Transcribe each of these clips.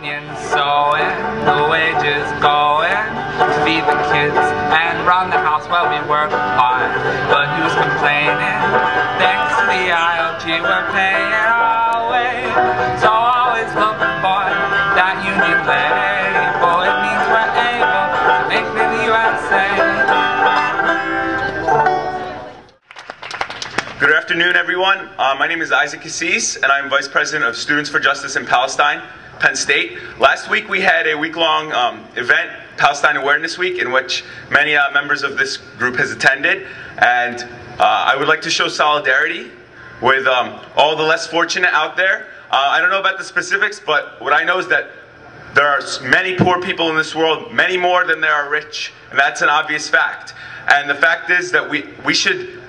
union sewing, the wages going to feed the kids and run the house while we work hard. But who's complaining? Thanks to the IOG, we're paying our way. So always looking for that union label. It means we're able to make the USA. Good afternoon, everyone. My name is Isaac Cassis, and I'm Vice President of Students for Justice in Palestine, Penn State. Last week we had a week-long event, Palestine Awareness Week, in which many members of this group has attended. And I would like to show solidarity with all the less fortunate out there. I don't know about the specifics, but what I know is that there are many poor people in this world, many more than there are rich, and that's an obvious fact. And the fact is that we should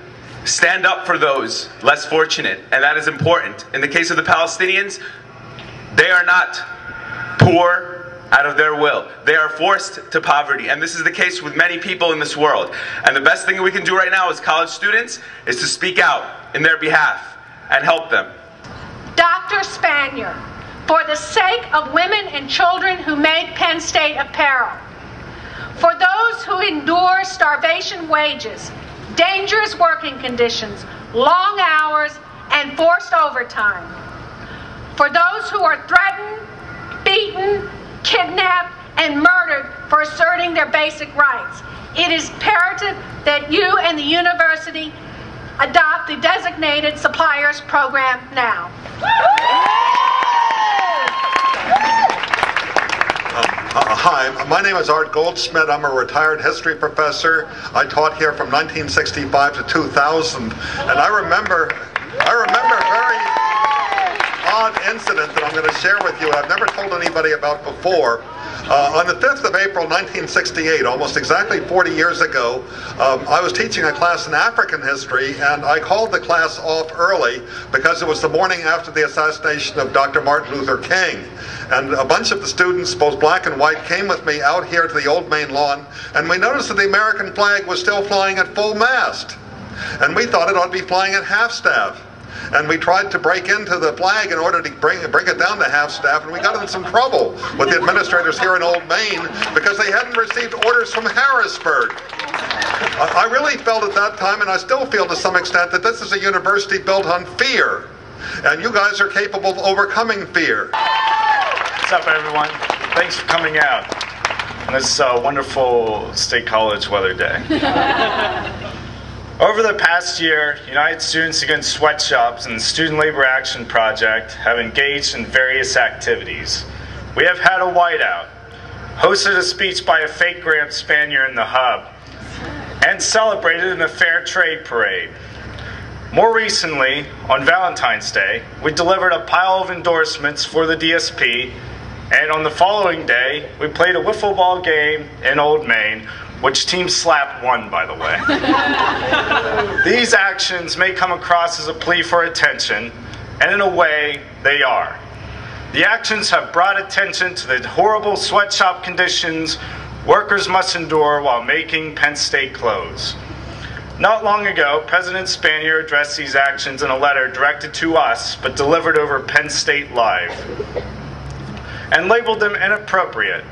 stand up for those less fortunate, and that is important. In the case of the Palestinians, they are not poor out of their will. They are forced to poverty, and this is the case with many people in this world. And the best thing we can do right now as college students is to speak out in their behalf and help them. Dr. Spanier, for the sake of women and children who make Penn State apparel, for those who endure starvation wages, dangerous working conditions, long hours, and forced overtime. For those who are threatened, beaten, kidnapped, and murdered for asserting their basic rights. It is imperative that you and the university adopt the Designated Suppliers Program now. Hi, my name is Art Goldsmith. I'm a retired history professor. I taught here from 1965 to 2000, and I remember a very odd incident that I'm going to share with you. I've never told anybody about before. On the 5th of April 1968, almost exactly 40 years ago, I was teaching a class in African history, and I called the class off early because it was the morning after the assassination of Dr. Martin Luther King. And a bunch of the students, both black and white, came with me out here to the old main lawn, and we noticed that the American flag was still flying at full mast. And we thought it ought to be flying at half-staff. And we tried to break into the flag in order to bring it down to half-staff, and we got in some trouble with the administrators here in Old Main because they hadn't received orders from Harrisburg. I really felt at that time, and I still feel to some extent, that this is a university built on fear, and you guys are capable of overcoming fear. What's up, everyone? Thanks for coming out on this wonderful State College weather day. Over the past year, United Students Against Sweatshops and the Student Labor Action Project have engaged in various activities. We have had a whiteout, hosted a speech by a fake Graham Spanier in the Hub, and celebrated in a fair trade parade. More recently, on Valentine's Day, we delivered a pile of endorsements for the DSP, and on the following day, we played a wiffle ball game in Old Main, which Team Slap won, by the way. These actions may come across as a plea for attention, and in a way, they are. The actions have brought attention to the horrible sweatshop conditions workers must endure while making Penn State clothes. Not long ago, President Spanier addressed these actions in a letter directed to us, but delivered over Penn State Live, and labeled them inappropriate.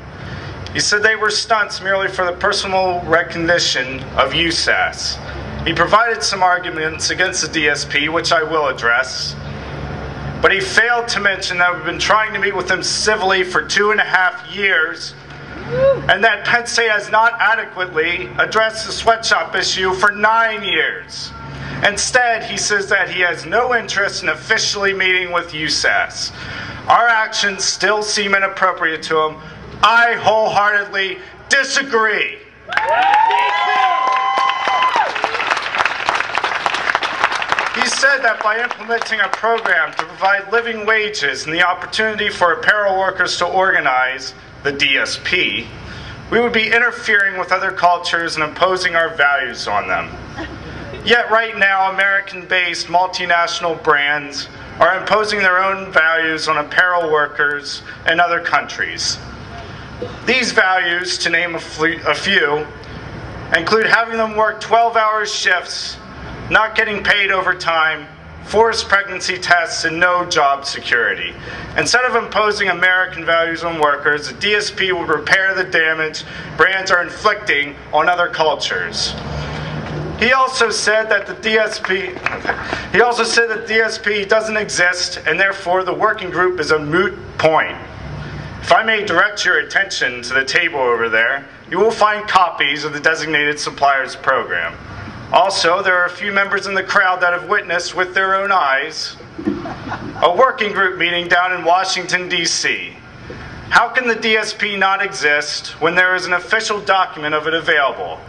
He said they were stunts merely for the personal recognition of USAS. He provided some arguments against the DSP, which I will address, but he failed to mention that we've been trying to meet with him civilly for 2.5 years, and that Penn State has not adequately addressed the sweatshop issue for 9 years. Instead, he says that he has no interest in officially meeting with USAS. Our actions still seem inappropriate to him. I wholeheartedly disagree. He said that by implementing a program to provide living wages and the opportunity for apparel workers to organize, the DSP, we would be interfering with other cultures and imposing our values on them. Yet right now, American-based multinational brands are imposing their own values on apparel workers in other countries. These values, to name a few, include having them work 12-hour shifts, not getting paid overtime, forced pregnancy tests, and no job security. Instead of imposing American values on workers, the DSP would repair the damage brands are inflicting on other cultures. He also said that the DSP doesn't exist, and therefore the working group is a moot point. If I may direct your attention to the table over there, you will find copies of the Designated Suppliers Program. Also, there are a few members in the crowd that have witnessed with their own eyes a working group meeting down in Washington, D.C. How can the DSP not exist when there is an official document of it available?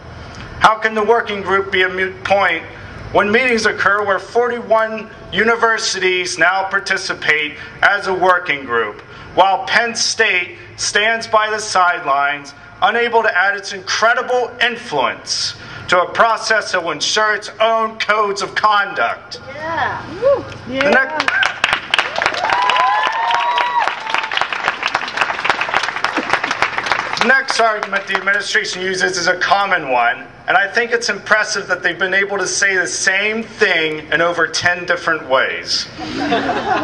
How can the working group be a moot point when meetings occur where 41 universities now participate as a working group, while Penn State stands by the sidelines, unable to add its incredible influence to a process that will ensure its own codes of conduct? Yeah. Woo. Yeah. The next argument the administration uses is a common one, and I think it's impressive that they've been able to say the same thing in over 10 different ways.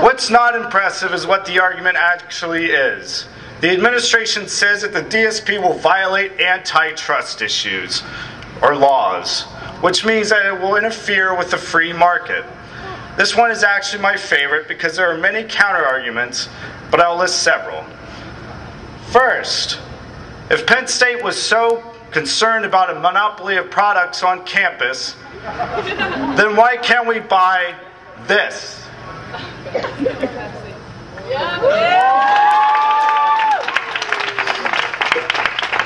What's not impressive is what the argument actually is. The administration says that the DSP will violate antitrust issues, or laws, which means that it will interfere with the free market. This one is actually my favorite because there are many counter-arguments, but I'll list several. First, if Penn State was so concerned about a monopoly of products on campus, then why can't we buy this?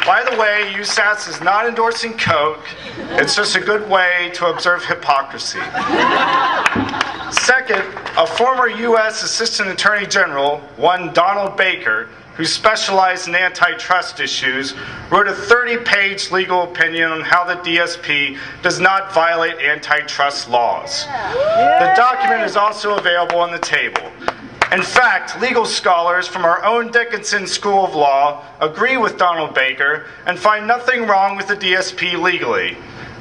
By the way, USAS is not endorsing Coke. It's just a good way to observe hypocrisy. Second, a former U.S. Assistant Attorney General, one Donald Baker, who specialized in antitrust issues, wrote a 30-page legal opinion on how the DSP does not violate antitrust laws. The document is also available on the table. In fact, legal scholars from our own Dickinson School of Law agree with Donald Baker and find nothing wrong with the DSP legally.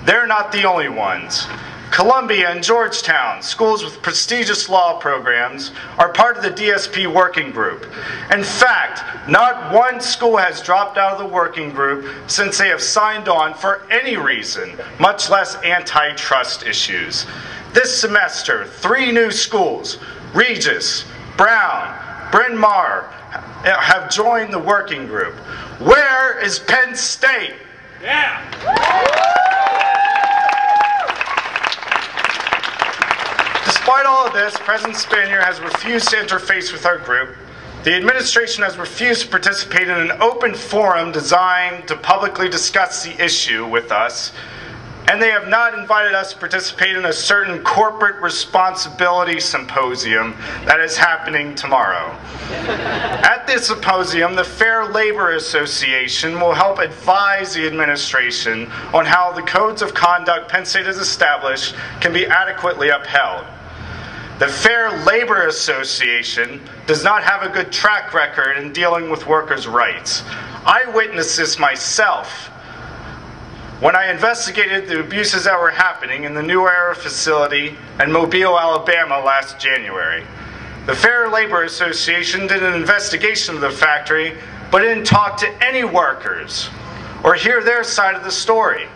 They're not the only ones. Columbia and Georgetown, schools with prestigious law programs, are part of the DSP working group. In fact, not one school has dropped out of the working group since they have signed on for any reason, much less antitrust issues. This semester, 3 new schools, Regis, Brown, Bryn Mawr, have joined the working group. Where is Penn State? Yeah! Despite all of this, President Spanier has refused to interface with our group. The administration has refused to participate in an open forum designed to publicly discuss the issue with us, and they have not invited us to participate in a certain corporate responsibility symposium that is happening tomorrow. At this symposium, the Fair Labor Association will help advise the administration on how the codes of conduct Penn State has established can be adequately upheld. The Fair Labor Association does not have a good track record in dealing with workers' rights. I witnessed this myself when I investigated the abuses that were happening in the New Era facility in Mobile, Alabama last January. The Fair Labor Association did an investigation of the factory, but didn't talk to any workers or hear their side of the story.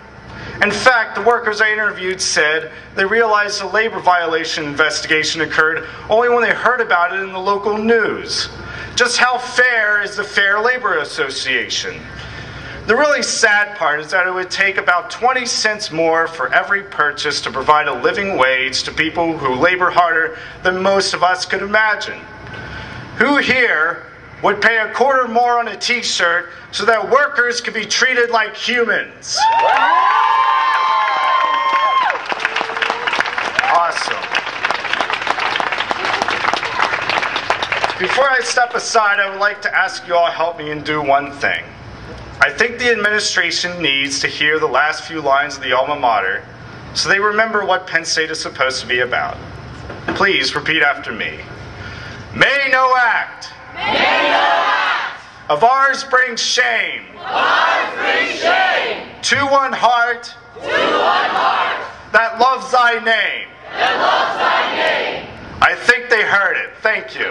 In fact, the workers I interviewed said they realized the labor violation investigation occurred only when they heard about it in the local news. Just how fair is the Fair Labor Association? The really sad part is that it would take about 20 cents more for every purchase to provide a living wage to people who labor harder than most of us could imagine. Who here would pay a quarter more on a t-shirt so that workers could be treated like humans? Awesome. Before I step aside, I would like to ask you all to help me and do one thing. I think the administration needs to hear the last few lines of the alma mater so they remember what Penn State is supposed to be about. Please repeat after me. May no act, of ours bring shame, to one heart, that loves thy name. I think they heard it. Thank you.